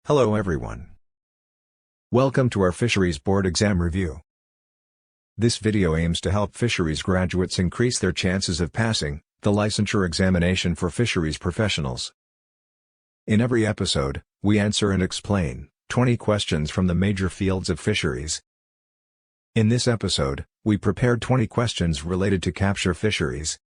Hello everyone. Welcome to our Fisheries Board Exam Review. This video aims to help fisheries graduates increase their chances of passing the licensure examination for fisheries professionals. In every episode, we answer and explain 20 questions from the major fields of fisheries. In this episode, we prepared 20 questions related to capture fisheries.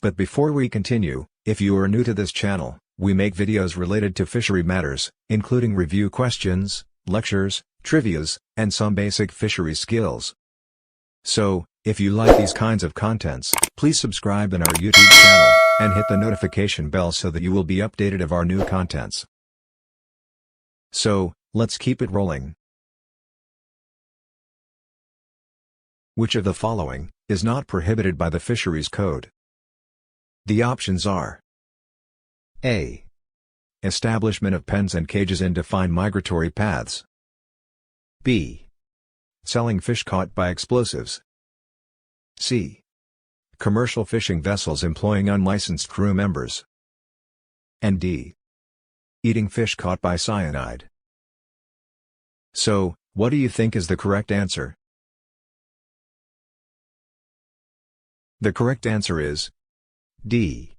But before we continue, if you are new to this channel, we make videos related to fishery matters, including review questions, lectures, trivias, and some basic fishery skills. So, if you like these kinds of contents, please subscribe in our YouTube channel, and hit the notification bell so that you will be updated of our new contents. So, let's keep it rolling. Which of the following is not prohibited by the Fisheries Code? The options are: A. Establishment of pens and cages in defined migratory paths. B. Selling fish caught by explosives. C. Commercial fishing vessels employing unlicensed crew members. And D. Eating fish caught by cyanide. So, what do you think is the correct answer? The correct answer is D.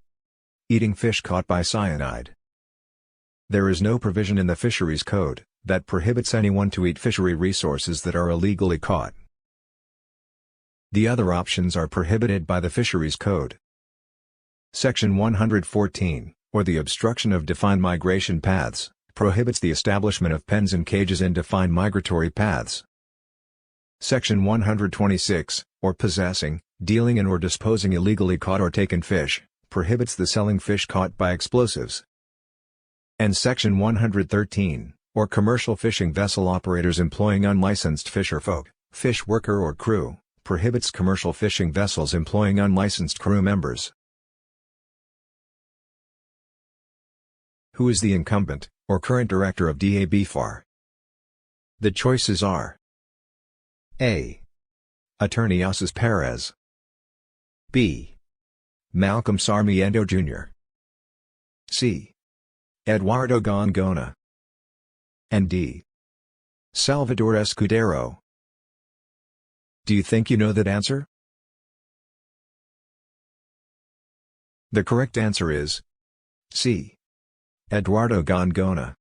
Eating fish caught by cyanide. There is no provision in the Fisheries Code that prohibits anyone to eat fishery resources that are illegally caught. The other options are prohibited by the Fisheries Code. Section 114, or the obstruction of defined migration paths, prohibits the establishment of pens and cages in defined migratory paths. Section 126, or possessing, dealing in or disposing illegally caught or taken fish, prohibits the selling fish caught by explosives. And Section 113, or commercial fishing vessel operators employing unlicensed fisherfolk, fish worker or crew, prohibits commercial fishing vessels employing unlicensed crew members. Who is the incumbent, or current director of BFAR? The choices are: A. Attorney Osas Perez. B. Malcolm Sarmiento Jr. C. Eduardo Gongona. And D. Salvador Escudero. Do you think you know that answer? The correct answer is C. Eduardo Gongona.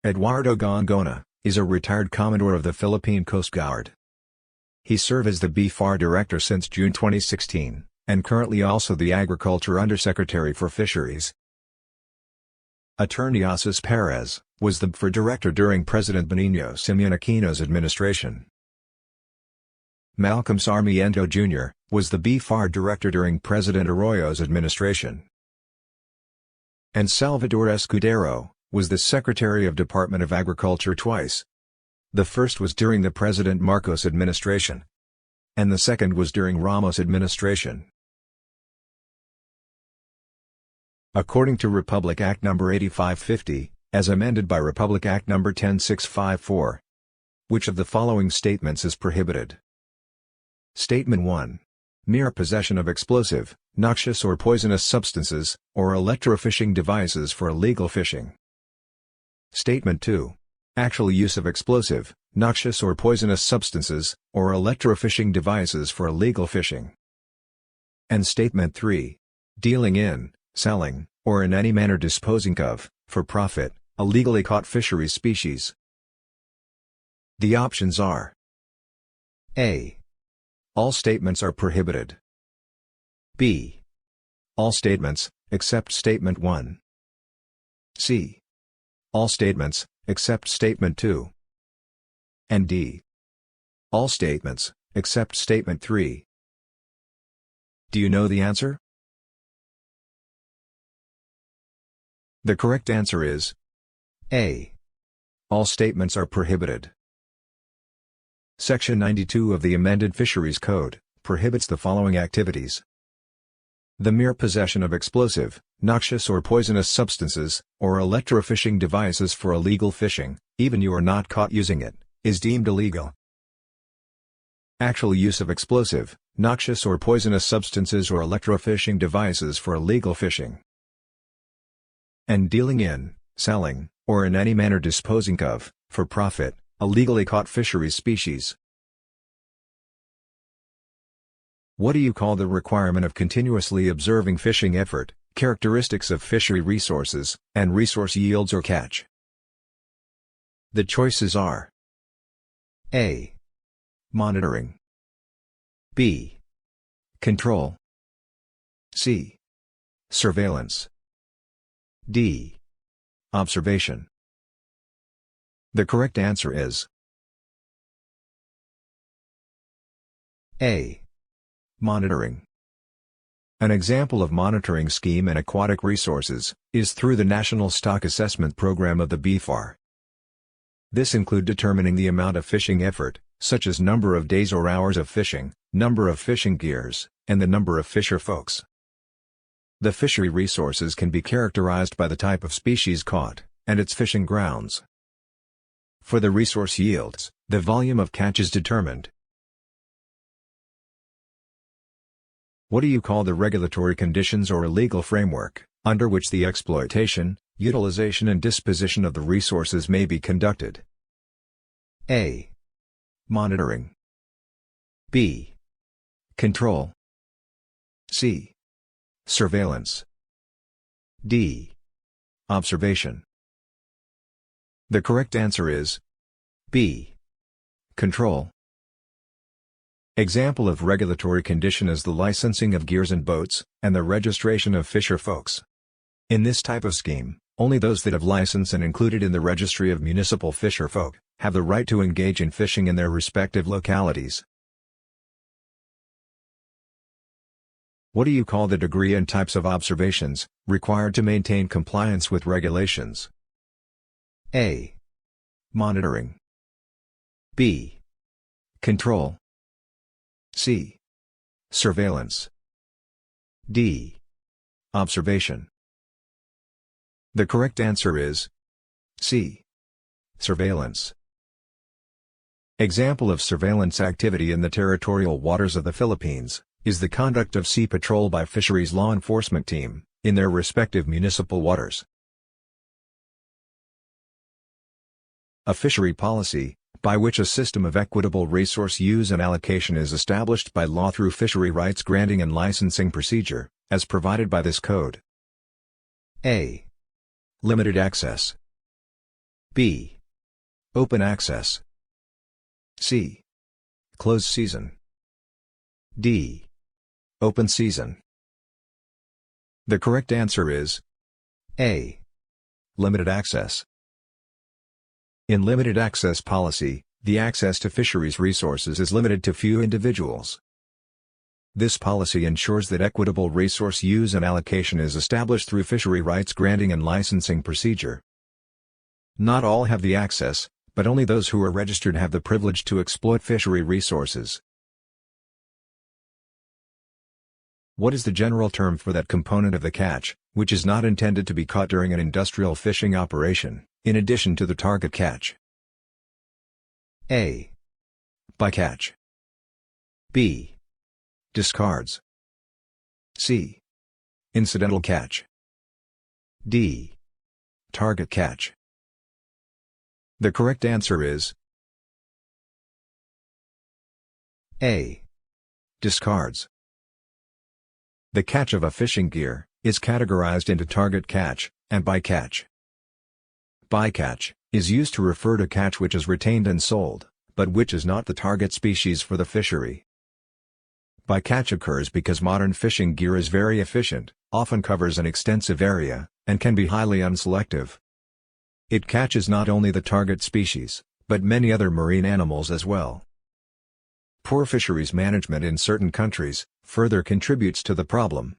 Eduardo Gongona is a retired Commodore of the Philippine Coast Guard. He served as the BFAR Director since June 2016, and currently also the Agriculture Undersecretary for Fisheries. Attorney Osas Perez was the BFAR Director during President Benigno Simeon Aquino's administration. Malcolm Sarmiento Jr. was the BFAR Director during President Arroyo's administration. And Salvador Escudero was the Secretary of Department of Agriculture twice. The first was during the President Marcos administration, and the second was during Ramos administration. According to Republic Act No. 8550, as amended by Republic Act No. 10654, which of the following statements is prohibited? Statement 1. Mere possession of explosive, noxious or poisonous substances, or electrofishing devices for illegal fishing. Statement 2. Actual use of explosive, noxious or poisonous substances, or electrofishing devices for illegal fishing. And Statement 3. Dealing in, selling, or in any manner disposing of, for profit, illegally caught fishery species. The options are: A. All statements are prohibited. B. All statements, except Statement 1. C. All statements, except Statement 2. And D. All statements, except Statement 3. Do you know the answer? The correct answer is A. All statements are prohibited. Section 92 of the amended Fisheries Code prohibits the following activities: the mere possession of explosive, noxious or poisonous substances, or electrofishing devices for illegal fishing, even you are not caught using it, is deemed illegal. Actual use of explosive, noxious or poisonous substances or electrofishing devices for illegal fishing. And dealing in, selling, or in any manner disposing of, for profit, illegally caught fisheries species. What do you call the requirement of continuously observing fishing effort, characteristics of fishery resources, and resource yields or catch? The choices are: A. Monitoring, B. Control, C. Surveillance, D. Observation. The correct answer is A. Monitoring. An example of monitoring scheme in aquatic resources is through the National Stock Assessment Program of the BFAR. This includes determining the amount of fishing effort, such as number of days or hours of fishing, number of fishing gears, and the number of fisher folks. The fishery resources can be characterized by the type of species caught, and its fishing grounds. For the resource yields, the volume of catch is determined. What do you call the regulatory conditions or a legal framework, under which the exploitation, utilization and disposition of the resources may be conducted? A. Monitoring, B. Control, C. Surveillance, D. Observation. The correct answer is B. Control. Example of regulatory condition is the licensing of gears and boats, and the registration of fisher folks. In this type of scheme, only those that have license and included in the registry of municipal fisher folk have the right to engage in fishing in their respective localities. What do you call the degree and types of observations required to maintain compliance with regulations? A. Monitoring, B. Control, C. Surveillance, D. Observation. The correct answer is C. Surveillance. Example of surveillance activity in the territorial waters of the Philippines is the conduct of sea patrol by fisheries law enforcement team in their respective municipal waters. A fishery policy, by which a system of equitable resource use and allocation is established by law through fishery rights granting and licensing procedure, as provided by this code. A. Limited access, B. Open access, C. Closed season, D. Open season. The correct answer is A. Limited access. In limited access policy, the access to fisheries resources is limited to few individuals. This policy ensures that equitable resource use and allocation is established through fishery rights granting and licensing procedure. Not all have the access, but only those who are registered have the privilege to exploit fishery resources. What is the general term for that component of the catch, which is not intended to be caught during an industrial fishing operation, in addition to the target catch? A. Bycatch, B. Discards, C. Incidental catch, D. Target catch. The correct answer is A. Discards. The catch of a fishing gear is categorized into target catch and bycatch. Bycatch is used to refer to catch which is retained and sold, but which is not the target species for the fishery. Bycatch occurs because modern fishing gear is very efficient, often covers an extensive area, and can be highly unselective. It catches not only the target species, but many other marine animals as well. Poor fisheries management in certain countries further contributes to the problem.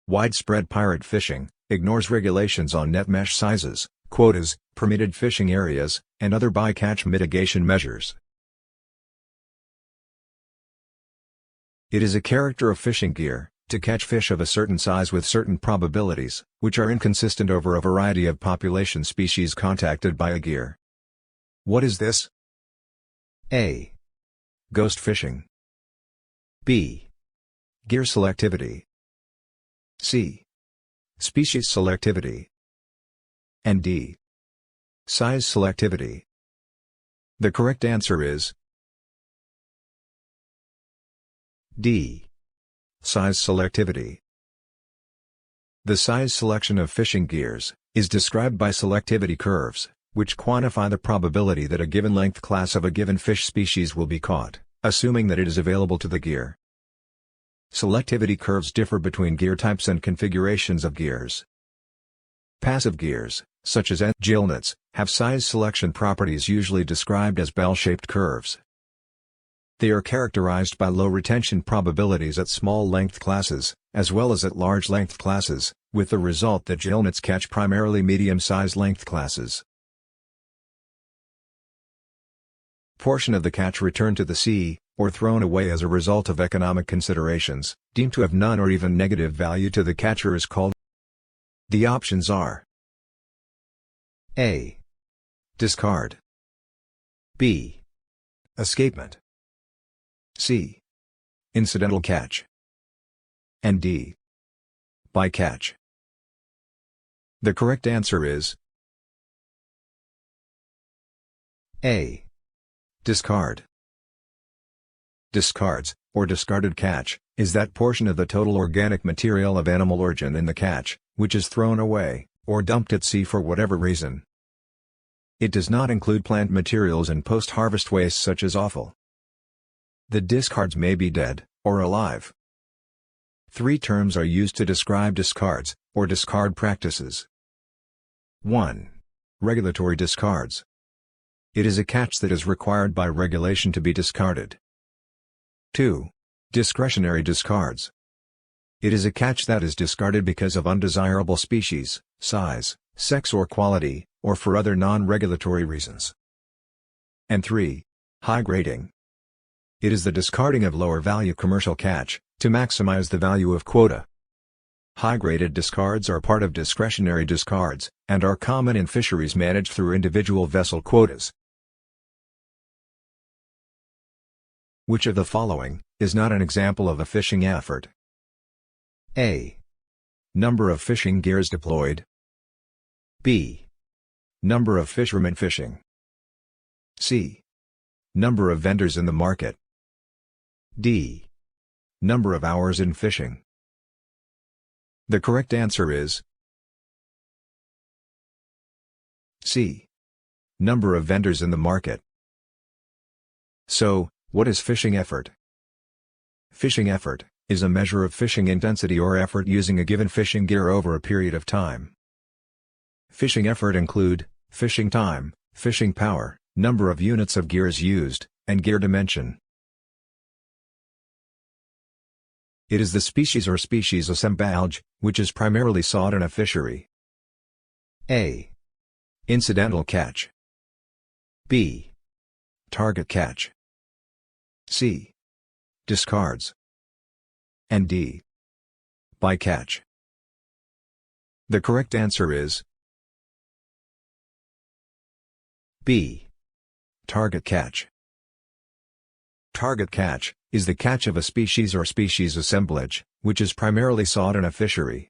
Widespread pirate fishing ignores regulations on net mesh sizes, quotas, permitted fishing areas, and other bycatch mitigation measures. It is a character of fishing gear to catch fish of a certain size with certain probabilities, which are inconsistent over a variety of population species contacted by a gear. What is this? A. Ghost fishing, B. Gear selectivity, C. Species selectivity, and D. Size selectivity. The correct answer is D. Size selectivity. The size selection of fishing gears is described by selectivity curves, which quantify the probability that a given length class of a given fish species will be caught, assuming that it is available to the gear. Selectivity curves differ between gear types and configurations of gears. Passive gears, such as gill nets, have size selection properties usually described as bell-shaped curves. They are characterized by low retention probabilities at small length classes, as well as at large length classes, with the result that gill nets catch primarily medium-sized length classes. Portion of the catch returned to the sea, or thrown away as a result of economic considerations, deemed to have none or even negative value to the catcher is called. The options are A. Discard, B. Escapement, C. Incidental catch, and D. Bycatch. The correct answer is A. Discard. Discards, or discarded catch, is that portion of the total organic material of animal origin in the catch, which is thrown away, or dumped at sea for whatever reason. It does not include plant materials and post-harvest waste such as offal. The discards may be dead, or alive. Three terms are used to describe discards, or discard practices. 1. Regulatory discards. It is a catch that is required by regulation to be discarded. 2. Discretionary discards. It is a catch that is discarded because of undesirable species, size, sex or quality, or for other non-regulatory reasons. And 3. High-grading. It is the discarding of lower-value commercial catch, to maximize the value of quota. High-graded discards are part of discretionary discards, and are common in fisheries managed through individual vessel quotas. Which of the following is not an example of a fishing effort? A. Number of fishing gears deployed. B. Number of fishermen fishing. C. Number of vendors in the market. D. Number of hours in fishing. The correct answer is C. Number of vendors in the market. So, what is fishing effort? Fishing effort is a measure of fishing intensity or effort using a given fishing gear over a period of time. Fishing effort include fishing time, fishing power, number of units of gears used, and gear dimension. It is the species or species assemblage, which is primarily sought in a fishery. A. Incidental catch. B. Target catch. C. Discards. And D. Bycatch. The correct answer is B. Target catch. Target catch is the catch of a species or species assemblage, which is primarily sought in a fishery.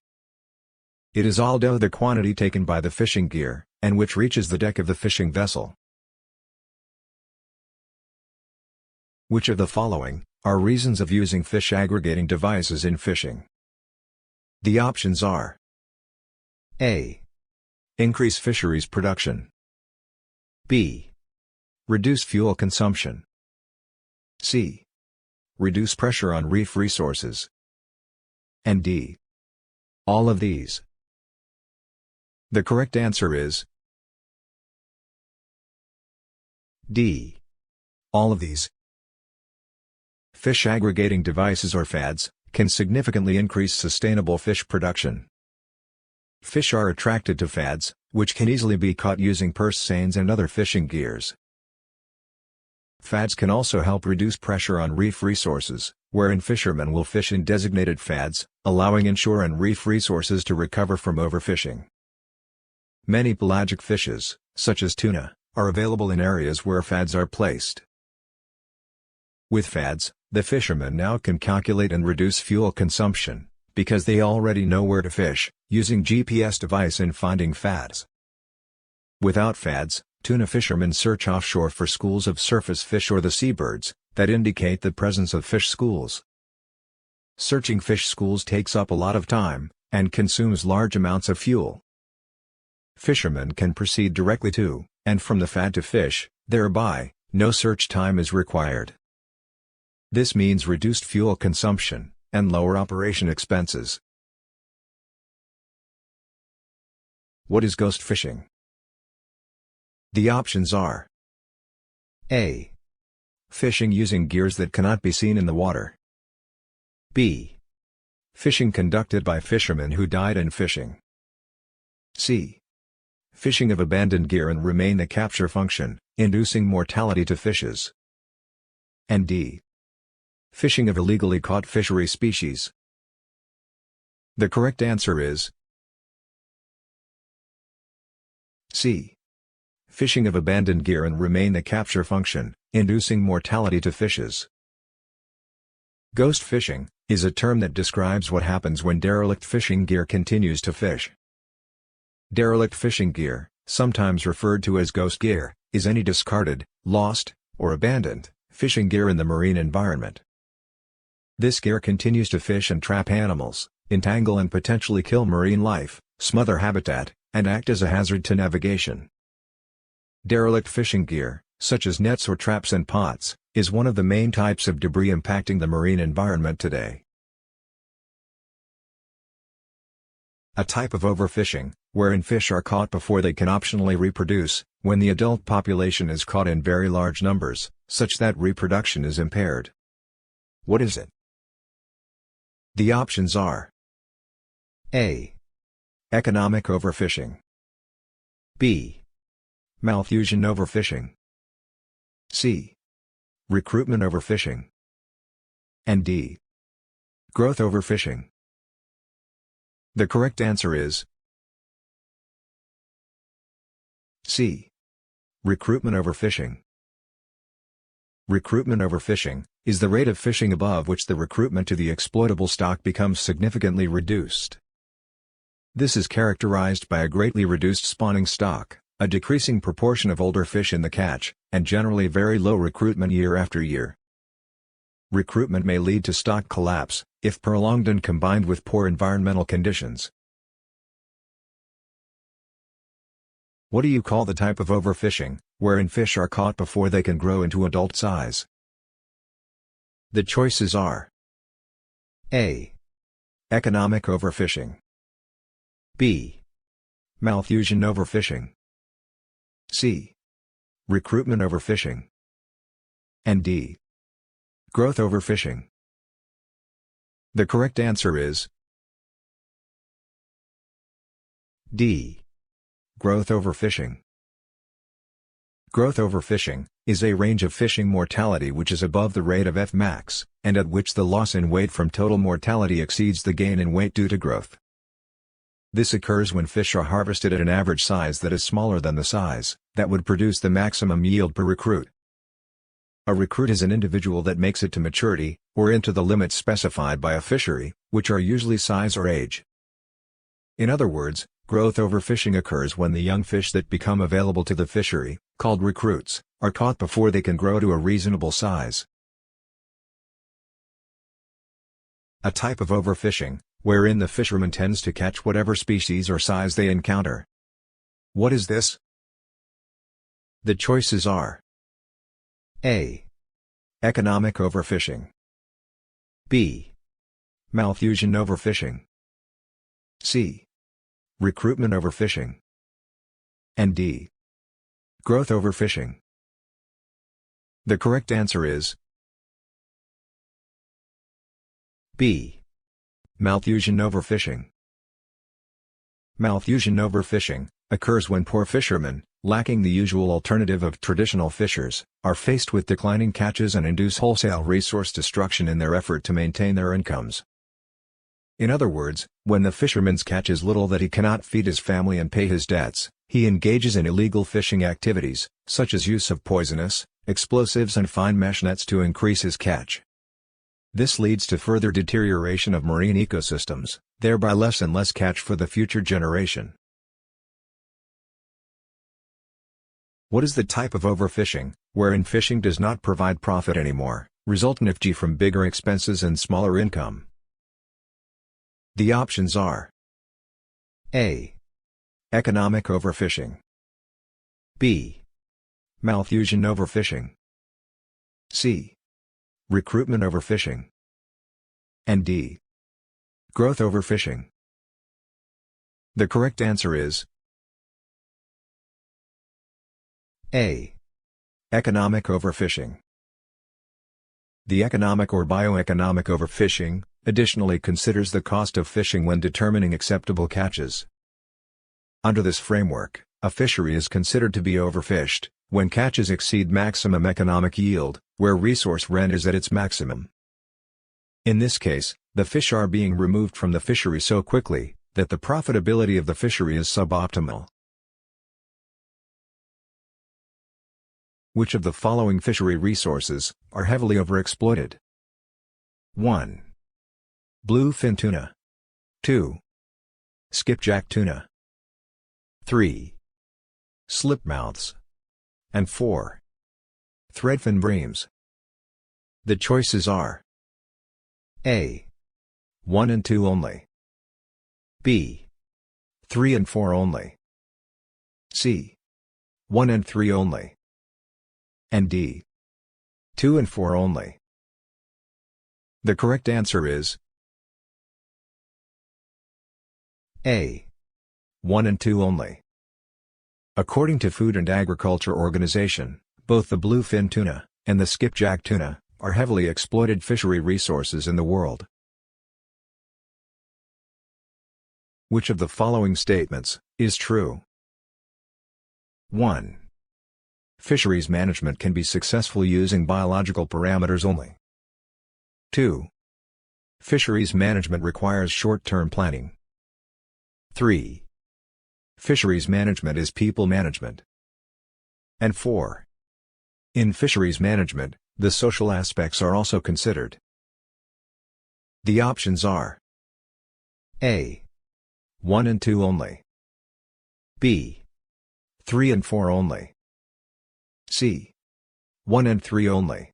It is although the quantity taken by the fishing gear, and which reaches the deck of the fishing vessel. Which of the following are reasons of using fish aggregating devices in fishing? The options are A. Increase fisheries production. B. Reduce fuel consumption. C. Reduce pressure on reef resources. And D. All of these. The correct answer is D. All of these. Fish aggregating devices or FADs can significantly increase sustainable fish production. Fish are attracted to FADs, which can easily be caught using purse seines and other fishing gears. FADs can also help reduce pressure on reef resources, wherein fishermen will fish in designated FADs, allowing inshore and reef resources to recover from overfishing. Many pelagic fishes, such as tuna, are available in areas where FADs are placed. With FADs, the fishermen now can calculate and reduce fuel consumption, because they already know where to fish, using GPS device in finding FADs. Without fads, tuna fishermen search offshore for schools of surface fish or the seabirds that indicate the presence of fish schools. Searching fish schools takes up a lot of time and consumes large amounts of fuel. Fishermen can proceed directly to and from the fad to fish, thereby, no search time is required. This means reduced fuel consumption and lower operation expenses. What is ghost fishing? The options are: A. Fishing using gears that cannot be seen in the water. B. Fishing conducted by fishermen who died in fishing. C. Fishing of abandoned gear and remain the capture function, inducing mortality to fishes. And D. Fishing of illegally caught fishery species. The correct answer is C. Fishing of abandoned gear and remain the capture function, inducing mortality to fishes. Ghost fishing is a term that describes what happens when derelict fishing gear continues to fish. Derelict fishing gear, sometimes referred to as ghost gear, is any discarded, lost, or abandoned fishing gear in the marine environment. This gear continues to fish and trap animals, entangle and potentially kill marine life, smother habitat, and act as a hazard to navigation. Derelict fishing gear, such as nets or traps and pots, is one of the main types of debris impacting the marine environment today. A type of overfishing, wherein fish are caught before they can optionally reproduce, when the adult population is caught in very large numbers, such that reproduction is impaired. What is it? The options are: A. Economic overfishing. B. Malfusion overfishing. C. Recruitment overfishing. And D. Growth overfishing. The correct answer is C. Recruitment overfishing. Recruitment overfishing is the rate of fishing above which the recruitment to the exploitable stock becomes significantly reduced. This is characterized by a greatly reduced spawning stock, a decreasing proportion of older fish in the catch, and generally very low recruitment year after year. Recruitment may lead to stock collapse, if prolonged and combined with poor environmental conditions. What do you call the type of overfishing, wherein fish are caught before they can grow into adult size? The choices are: A. Economic overfishing. B. Malfusion overfishing. C. Recruitment overfishing. And D. Growth overfishing. The correct answer is D. Growth overfishing. Growth overfishing is a range of fishing mortality which is above the rate of Fmax, and at which the loss in weight from total mortality exceeds the gain in weight due to growth. This occurs when fish are harvested at an average size that is smaller than the size that would produce the maximum yield per recruit. A recruit is an individual that makes it to maturity, or into the limits specified by a fishery, which are usually size or age. In other words, growth overfishing occurs when the young fish that become available to the fishery, called recruits, are caught before they can grow to a reasonable size. A type of overfishing, wherein the fisherman tends to catch whatever species or size they encounter. What is this? The choices are: A. Economic overfishing. B. Malfusion overfishing. C. Recruitment overfishing. And D. Growth overfishing. The correct answer is B. Malfusion overfishing. Malfusion overfishing occurs when poor fishermen, lacking the usual alternative of traditional fishers, are faced with declining catches and induce wholesale resource destruction in their effort to maintain their incomes. In other words, when the fisherman's catch is little that he cannot feed his family and pay his debts, he engages in illegal fishing activities, such as use of poisonous, explosives and fine mesh nets to increase his catch. This leads to further deterioration of marine ecosystems, thereby less and less catch for the future generation. What is the type of overfishing, wherein fishing does not provide profit anymore, resultant from bigger expenses and smaller income? The options are: A. Economic overfishing. B. Malthusian overfishing. C. Recruitment overfishing. And D. Growth overfishing. The correct answer is A. Economic overfishing. The economic or bioeconomic overfishing additionally considers the cost of fishing when determining acceptable catches. Under this framework, a fishery is considered to be overfished when catches exceed maximum economic yield, where resource rent is at its maximum. In this case, the fish are being removed from the fishery so quickly that the profitability of the fishery is suboptimal. Which of the following fishery resources are heavily overexploited? 1. Bluefin tuna. 2. Skipjack tuna. 3. Slipmouths. And 4. Threadfin breams. The choices are A. 1 and 2 only. B. 3 and 4 only. C. 1 and 3 only. And D. 2 and 4 only. The correct answer is A. 1 and 2 only. According to Food and Agriculture Organization, both the bluefin tuna and the skipjack tuna are heavily exploited fishery resources in the world. Which of the following statements is true? 1. Fisheries management can be successful using biological parameters only. 2. Fisheries management requires short-term planning. 3. Fisheries management is people management. And 4. In fisheries management, the social aspects are also considered. The options are A. 1 and 2 only. B. 3 and 4 only. C. 1 and 3 only.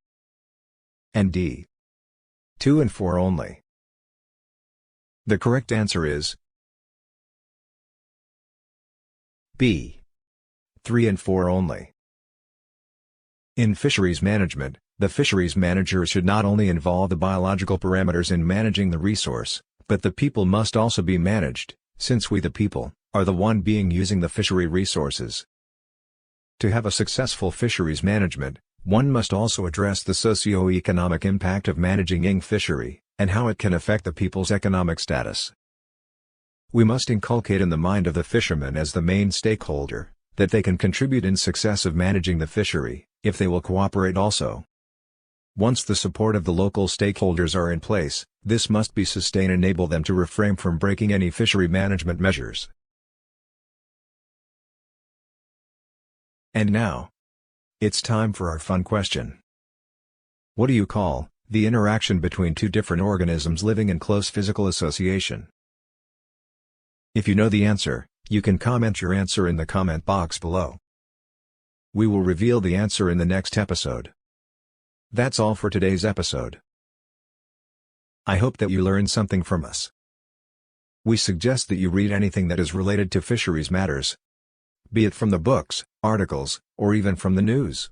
And D. 2 and 4 only. The correct answer is B. 3 and 4 only. In fisheries management, the fisheries manager should not only involve the biological parameters in managing the resource, but the people must also be managed, since we the people are the one being using the fishery resources. To have a successful fisheries management, one must also address the socio-economic impact of managing fishery, and how it can affect the people's economic status. We must inculcate in the mind of the fisherman as the main stakeholder, that they can contribute in success of managing the fishery, if they will cooperate also. Once the support of the local stakeholders are in place, this must be sustained and enable them to refrain from breaking any fishery management measures. And now, it's time for our fun question. What do you call the interaction between two different organisms living in close physical association? If you know the answer, you can comment your answer in the comment box below. We will reveal the answer in the next episode. That's all for today's episode. I hope that you learned something from us. We suggest that you read anything that is related to fisheries matters, be it from the books, articles, or even from the news.